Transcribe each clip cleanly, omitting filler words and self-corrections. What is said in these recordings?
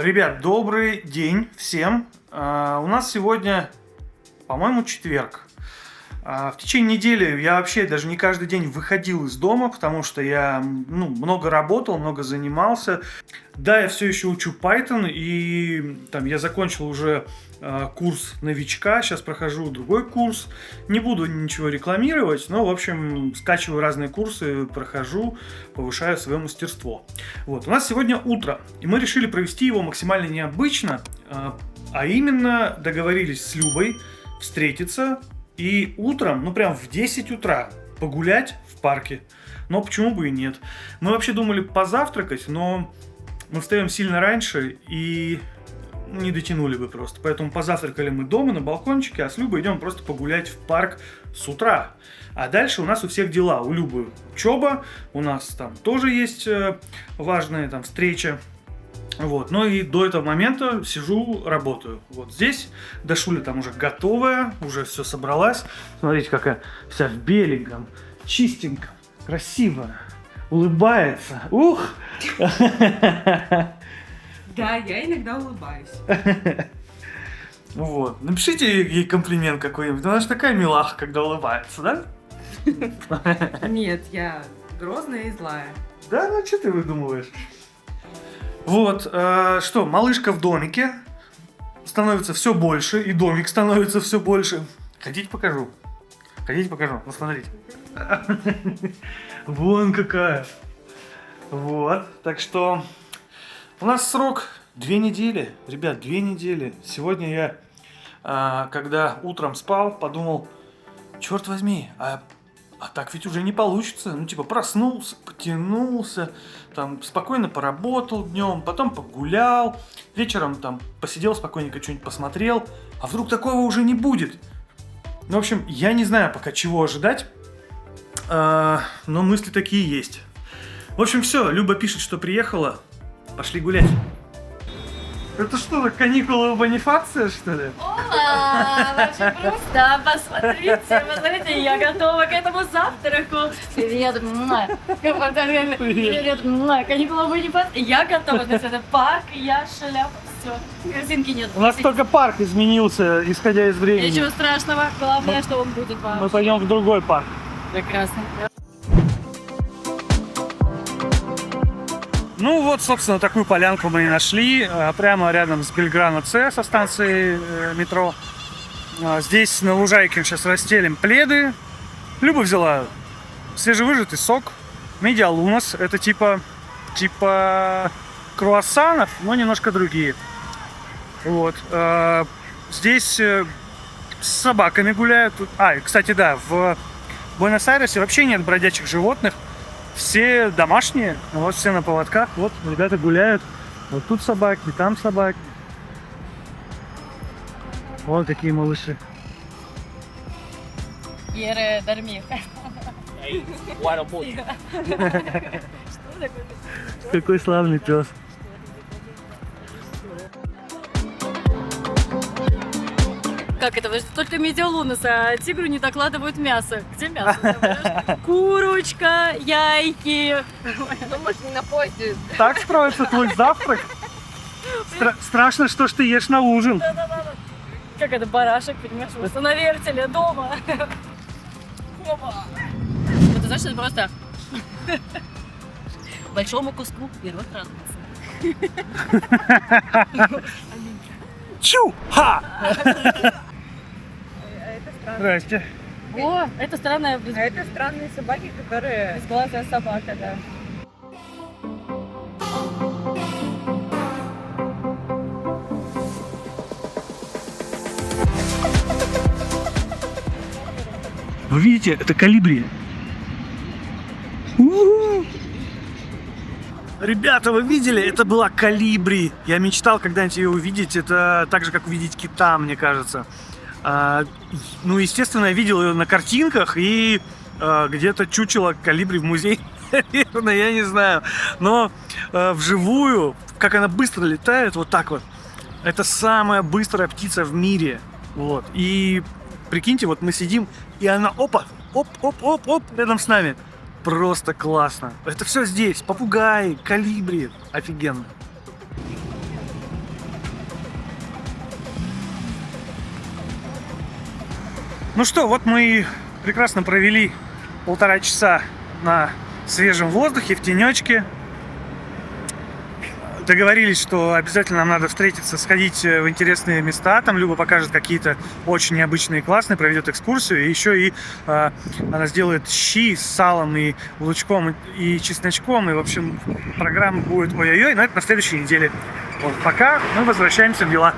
Ребят, добрый день всем. У нас сегодня, по-моему, четверг. В течение недели я вообще даже не каждый день выходил из дома, потому что я много работал, много занимался. Да, я все еще учу Python, и я закончил уже курс новичка, сейчас прохожу другой курс. Не буду ничего рекламировать, но, в общем, скачиваю разные курсы, прохожу, повышаю свое мастерство. Вот, у нас сегодня утро, и мы решили провести его максимально необычно, а именно договорились с Любой встретиться и утром, прям в 10 утра погулять в парке. Но почему бы и нет? Мы вообще думали позавтракать, но мы встаем сильно раньше и не дотянули бы просто. Поэтому позавтракали мы дома на балкончике, а с Любой идем просто погулять в парк с утра. А дальше у нас у всех дела. У Любы учеба, у нас там тоже есть важная встреча. Вот, ну и до этого момента сижу, работаю. Вот здесь Дашуля там уже готовая, уже все собралась. Смотрите, какая вся в беленьком, чистеньком, красивая, улыбается. Ух! Да, я иногда улыбаюсь. Вот, напишите ей комплимент какой-нибудь. Она же такая милаха, когда улыбается, да? Нет, я грозная и злая. Да, ну что ты выдумываешь? Вот, что, малышка в домике становится все больше, и домик становится все больше. Хотите, покажу? Хотите, покажу? Ну, смотрите. Вон какая. Вот, так что у нас срок 2 недели. Ребят, 2 недели. Сегодня я, когда утром спал, подумал, черт возьми, а так ведь уже не получится. Проснулся, потянулся, спокойно поработал днем, потом погулял, вечером посидел спокойненько, что-нибудь посмотрел. А вдруг такого уже не будет? В общем, я не знаю пока, чего ожидать, но мысли такие есть. В общем, все, Люба пишет, что приехала. Пошли гулять. Это что, каникулы у Бонифация, что ли? О, вообще просто, посмотрите, я готова к этому завтраку. Привет, каникулы вы не под... Я готова, то есть это парк, я шляпа, все, корзинки нет. У нас только парк изменился, исходя из времени. Ничего страшного, главное, что он будет вам. Мы пойдем в другой парк. Прекрасно. Ну вот, собственно, такую полянку мы и нашли, прямо рядом с Бельграно С, со станции метро. Здесь на лужайке сейчас расстелим пледы. Люба взяла свежевыжатый сок, медиалунос, это типа круассанов, но немножко другие. Вот. Здесь с собаками гуляют. И, кстати, да, в Буэнос-Айресе вообще нет бродячих животных. Все домашние, вот все на поводках, вот ребята гуляют, вот тут собаки, там собаки. Вот такие малыши. Quiere dormir. Какой славный пес. Как это? Вы же только медиалунос, а тигру не докладывают мясо. Где мясо? Курочка, яйки. Ну, может, не на поезде. Так строится твой завтрак? Страшно, что ж ты ешь на ужин. Да-да-да. Как это, барашек, понимаешь, просто на вертеле дома. Опа. Вот ты знаешь, это просто большому куску вперед радуется. Чу-ха! Здрасте. О, это странная Это странные собаки, которые... безглазая собака, да. Вы видите, это колибри. Ребята, вы видели? Это была колибри. Я мечтал когда-нибудь ее увидеть. Это так же, как увидеть кита, мне кажется. Естественно, я видел ее на картинках и где-то чучело колибри в музее. Наверное, я не знаю. Но вживую, как она быстро летает, вот так вот. Это самая быстрая птица в мире. Вот. И прикиньте, вот мы сидим, и она оп, рядом с нами. Просто классно. Это все здесь. Попугаи, колибри. Офигенно. Ну что, вот мы прекрасно провели 1,5 часа на свежем воздухе, в тенечке. Договорились, что обязательно нам надо встретиться, сходить в интересные места. Там Люба покажет какие-то очень необычные, классные, проведет экскурсию. И еще и она сделает щи с салом и лучком и чесночком. И, в общем, программа будет ой-ой-ой, но это на следующей неделе. Вот, пока мы возвращаемся в дела.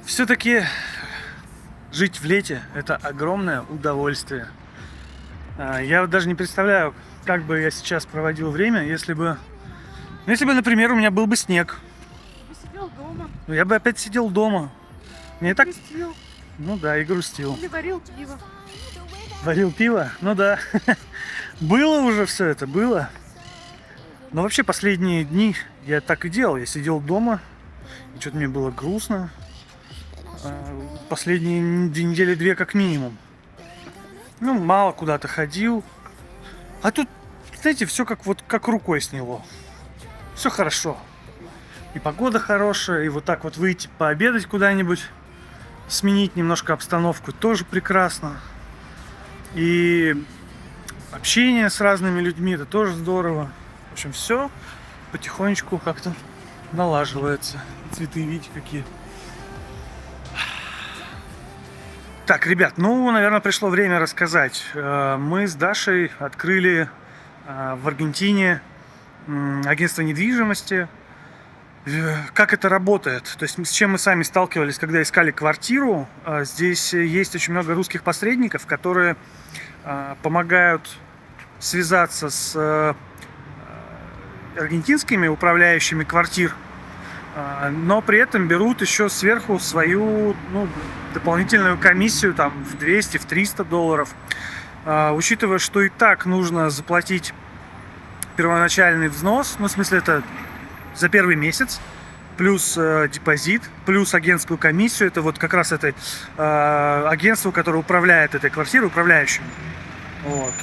Все-таки жить в лете – это огромное удовольствие. Я даже не представляю, как бы я сейчас проводил время, если бы, например, у меня был бы снег. Ты сидел дома. Ну, я бы опять сидел дома. Мне так... Грустил. Ну да, и грустил. Или варил пиво. Варил пиво? Ну да. Было уже все это, было. Но вообще последние дни я так и делал. Я сидел дома, и что-то мне было грустно. Последние недели 2 как минимум. Ну, мало куда-то ходил. А тут, знаете, все как рукой сняло. Все хорошо. И погода хорошая, и вот так вот выйти пообедать куда-нибудь, сменить немножко обстановку, тоже прекрасно. И общение с разными людьми, это тоже здорово. В общем, все потихонечку как-то налаживается. Цветы, видите, какие. Так, ребят, ну, наверное, пришло время рассказать. Мы с Дашей открыли в Аргентине агентство недвижимости. Как это работает? То есть с чем мы сами сталкивались, когда искали квартиру? Здесь есть очень много русских посредников, которые помогают связаться с аргентинскими управляющими квартир, но при этом берут еще сверху свою дополнительную комиссию там, в 200, в 300 долларов. Учитывая, что и так нужно заплатить первоначальный взнос, ну, в смысле, это за первый месяц, плюс депозит, плюс агентскую комиссию. Это вот как раз это агентство, которое управляет этой квартирой, управляющим. Вот.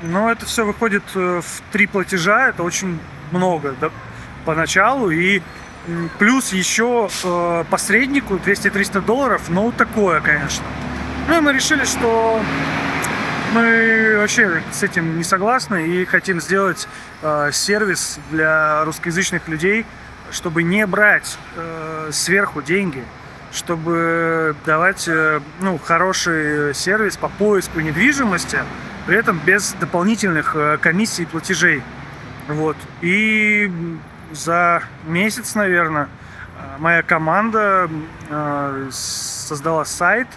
Но это все выходит в 3 платежа, это очень много, да, поначалу. И плюс еще посреднику 200-300 долларов, ну, такое, конечно. Ну, и мы решили, что мы вообще с этим не согласны и хотим сделать сервис для русскоязычных людей, чтобы не брать сверху деньги, чтобы давать хороший сервис по поиску недвижимости, при этом без дополнительных комиссий и платежей. Вот. И за месяц, наверное, моя команда создала сайт.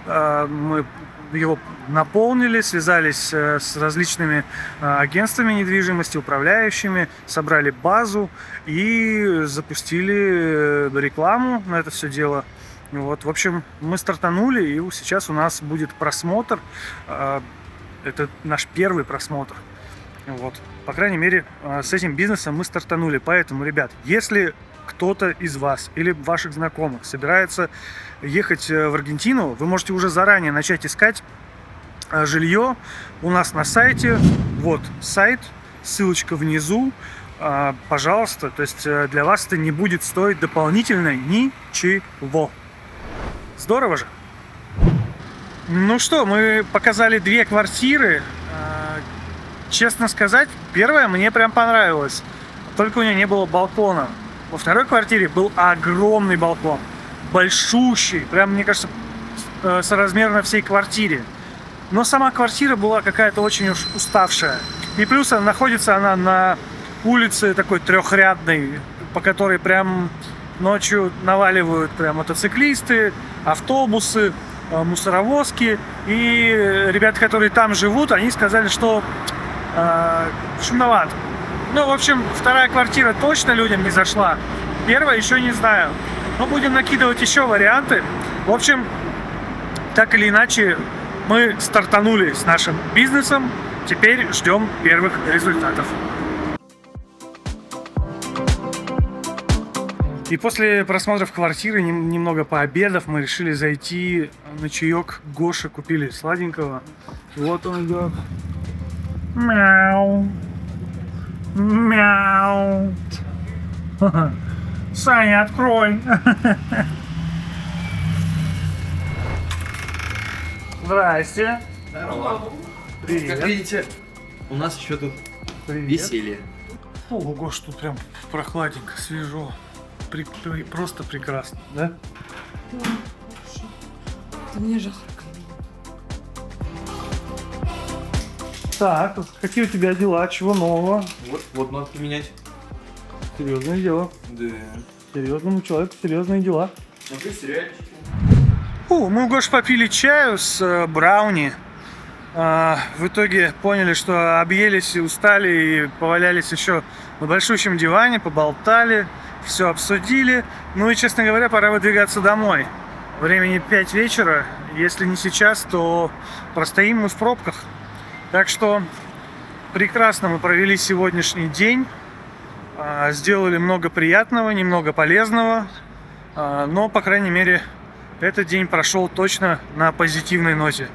Мы его наполнили, связались с различными агентствами недвижимости, управляющими, собрали базу и запустили рекламу на это все дело. Вот, в общем, мы стартанули, и сейчас у нас будет просмотр. Это наш первый просмотр. Вот. По крайней мере, с этим бизнесом мы стартанули. Поэтому, ребят, если кто-то из вас или ваших знакомых собирается ехать в Аргентину, вы можете уже заранее начать искать жилье у нас на сайте. Вот сайт, ссылочка внизу. Пожалуйста, то есть для вас это не будет стоить дополнительно ничего. Здорово же? Ну что, мы показали 2 квартиры. Честно сказать, первая мне прям понравилась. Только у нее не было балкона. Во второй квартире был огромный балкон. Большущий. Прям, мне кажется, соразмерно всей квартире. Но сама квартира была какая-то очень уж уставшая. И плюс находится она на улице такой 3-рядной, по которой прям ночью наваливают прям мотоциклисты, автобусы, мусоровозки. И ребята, которые там живут, они сказали, что шумновато. Ну, в общем, вторая квартира точно людям не зашла. Первая еще не знаю. Но будем накидывать еще варианты. В общем, так или иначе, мы стартанули с нашим бизнесом. Теперь ждем первых результатов. И после просмотров квартиры, немного пообедав, мы решили зайти на чаек к Гоше. Купили сладенького. Вот он идет. Мяу. Мяу. Саня, открой. Здрасте. Здорово. Как Привет. видите, у нас еще тут Привет. веселье. Ого, что тут прям прохладненько, свежо. Просто прекрасно, да? Мне жарко. Так, какие у тебя дела? Чего нового? Вот надо поменять. Серьезное дело. Да. Серьезному человеку серьезные дела. Смотри, сериальчики. Мы у Гош попили чаю с брауни. В итоге поняли, что объелись и устали, и повалялись еще на большущем диване, поболтали, все обсудили. Ну и, честно говоря, пора выдвигаться домой. Времени 5 вечера. Если не сейчас, то простоим мы в пробках. Так что прекрасно мы провели сегодняшний день. Сделали много приятного, немного полезного. Но, по крайней мере, этот день прошел точно на позитивной ноте.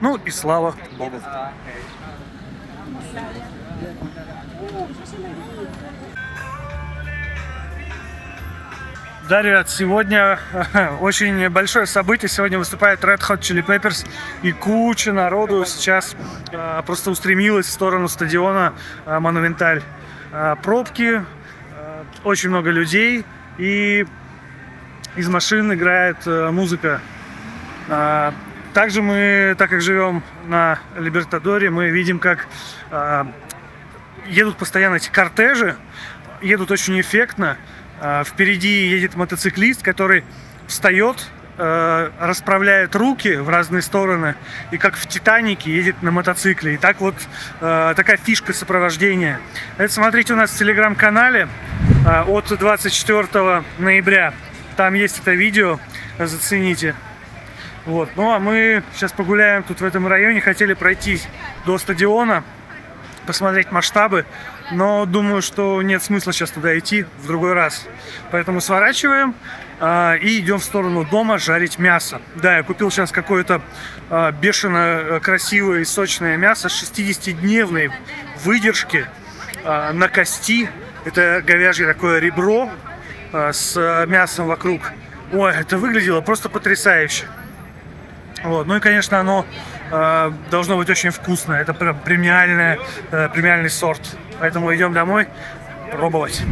Ну и слава Богу. Да, ребят, сегодня очень большое событие. Сегодня выступает Red Hot Chili Peppers, и куча народу сейчас просто устремилась в сторону стадиона Монументаль. Пробки, очень много людей, и из машин играет музыка. Также мы, так как живем на Либертадоре, мы видим, как едут постоянно эти кортежи, едут очень эффектно. Впереди едет мотоциклист, который встает, расправляет руки в разные стороны и как в «Титанике» едет на мотоцикле. И так вот такая фишка сопровождения. Это смотрите у нас в телеграм-канале от 24 ноября. Там есть это видео, зацените. Вот. Ну а мы сейчас погуляем тут в этом районе. Хотели пройти до стадиона, посмотреть масштабы, но думаю, что нет смысла сейчас туда идти в другой раз. Поэтому сворачиваем и идем в сторону дома жарить мясо. Да, я купил сейчас какое-то бешено красивое и сочное мясо с 60-дневной выдержки на кости. Это говяжье такое ребро с мясом вокруг. Ой, это выглядело просто потрясающе. Вот. Ну и, конечно, оно должно быть очень вкусное. Это прям премиальный сорт. Поэтому идем домой пробовать.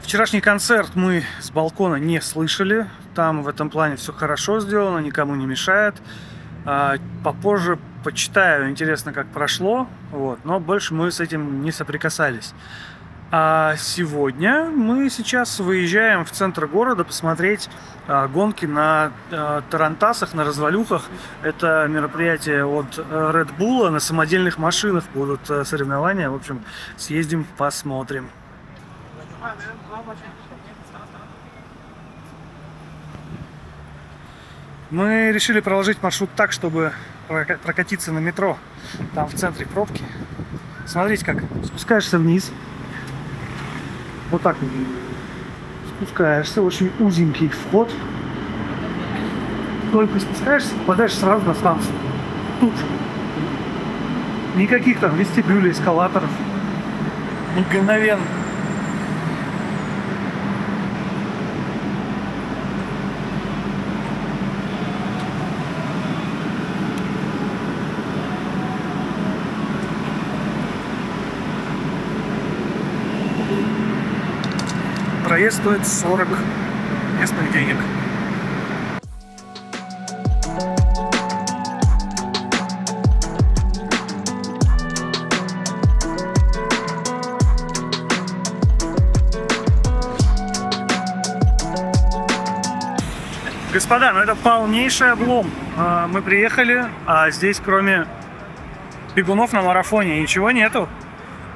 Вчерашний концерт мы с балкона не слышали. Там в этом плане все хорошо сделано, никому не мешает. Попозже почитаю, интересно, как прошло. Вот. Но больше мы с этим не соприкасались. А сегодня мы сейчас выезжаем в центр города посмотреть гонки на тарантасах, на развалюхах. Это мероприятие от Red Bull, на самодельных машинах будут соревнования. В общем, съездим, посмотрим. Мы решили проложить маршрут так, чтобы прокатиться на метро. Там в центре пробки. Смотрите, как спускаешься вниз. Вот так вот спускаешься, очень узенький вход. Только спускаешься, попадаешь сразу на станцию. Тут же. Никаких там вестибюлей, эскалаторов. Мгновенно. Проезд стоит 40 местных денег. Господа, ну это полнейший облом. Мы приехали, а здесь кроме бегунов на марафоне ничего нету.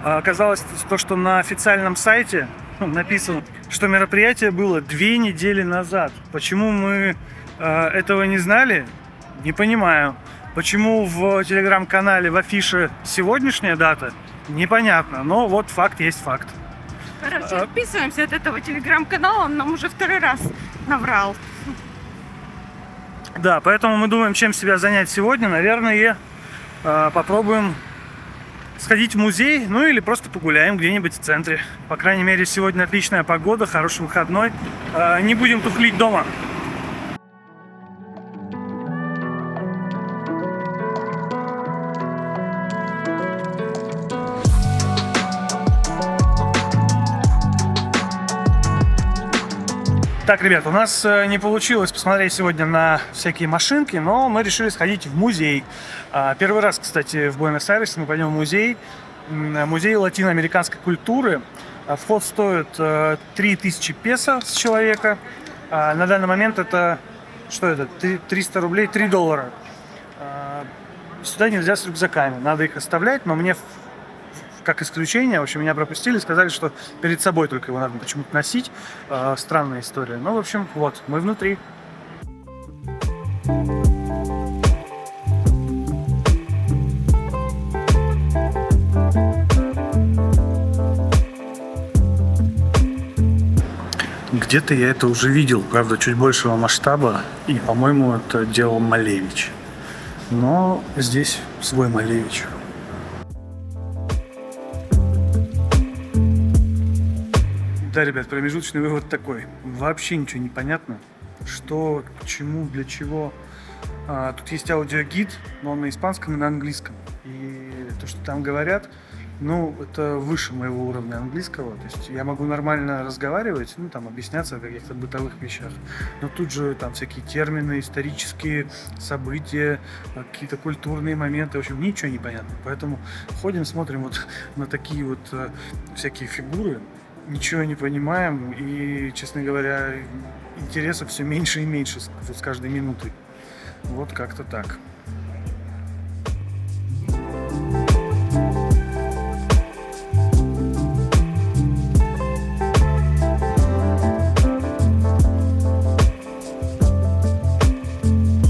Оказалось то, что на официальном сайте написано, что мероприятие было 2 недели назад. Почему мы этого не знали, не понимаю. Почему в телеграм-канале в афише сегодняшняя дата, непонятно. Но вот факт есть факт. Короче, отписываемся от этого телеграм-канала, он нам уже 2-й раз наврал. Да, поэтому мы думаем, чем себя занять сегодня. Наверное, попробуем сходить в музей, ну или просто погуляем где-нибудь в центре. По крайней мере, сегодня отличная погода, хороший выходной. Не будем тухлить дома. Так, ребят, у нас не получилось посмотреть сегодня на всякие машинки, но мы решили сходить в музей. Первый раз, кстати, в Буэнос-Айресе мы пойдем в музей. Музей латиноамериканской культуры. Вход стоит 3000 песо с человека. На данный момент это, что это, 300 рублей, $3. Сюда нельзя с рюкзаками, надо их оставлять, но мне как исключение, в общем, меня пропустили, сказали, что перед собой только его надо почему-то носить. Странная история. Ну, в общем, вот, мы внутри. Где-то я это уже видел, правда, чуть большего масштаба, и, по-моему, это делал Малевич. Но здесь свой Малевич. Да, ребят, промежуточный вывод такой. Вообще ничего не понятно. Что, к чему, для чего. Тут есть аудиогид, но он на испанском и на английском. И то, что там говорят, ну, это выше моего уровня английского. То есть я могу нормально разговаривать, ну, там, объясняться о каких-то бытовых вещах. Но тут же там всякие термины, исторические события, какие-то культурные моменты. В общем, ничего не понятно. Поэтому ходим, смотрим вот на такие вот всякие фигуры. Ничего не понимаем, и, честно говоря, интереса все меньше и меньше с каждой минутой. Вот как-то так.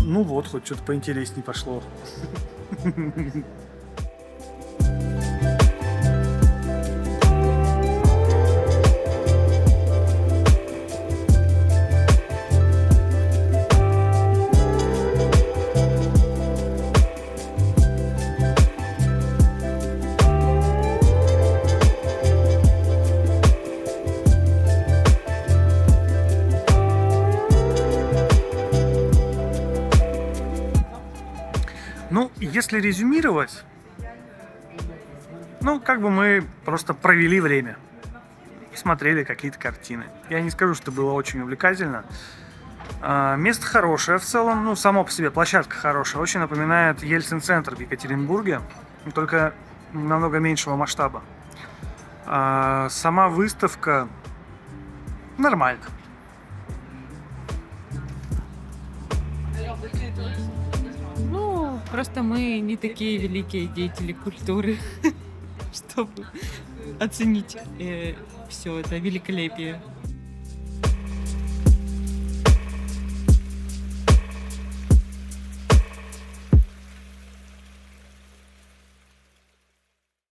Ну вот, хоть что-то поинтереснее пошло. Ну, если резюмировать, ну, как бы мы просто провели время, смотрели какие-то картины. Я не скажу, что было очень увлекательно. Место хорошее в целом, ну, само по себе, площадка хорошая. Очень напоминает Ельцин-центр в Екатеринбурге, только намного меньшего масштаба. Сама выставка нормально. Ну, просто мы не такие великие деятели культуры, чтобы оценить все это великолепие.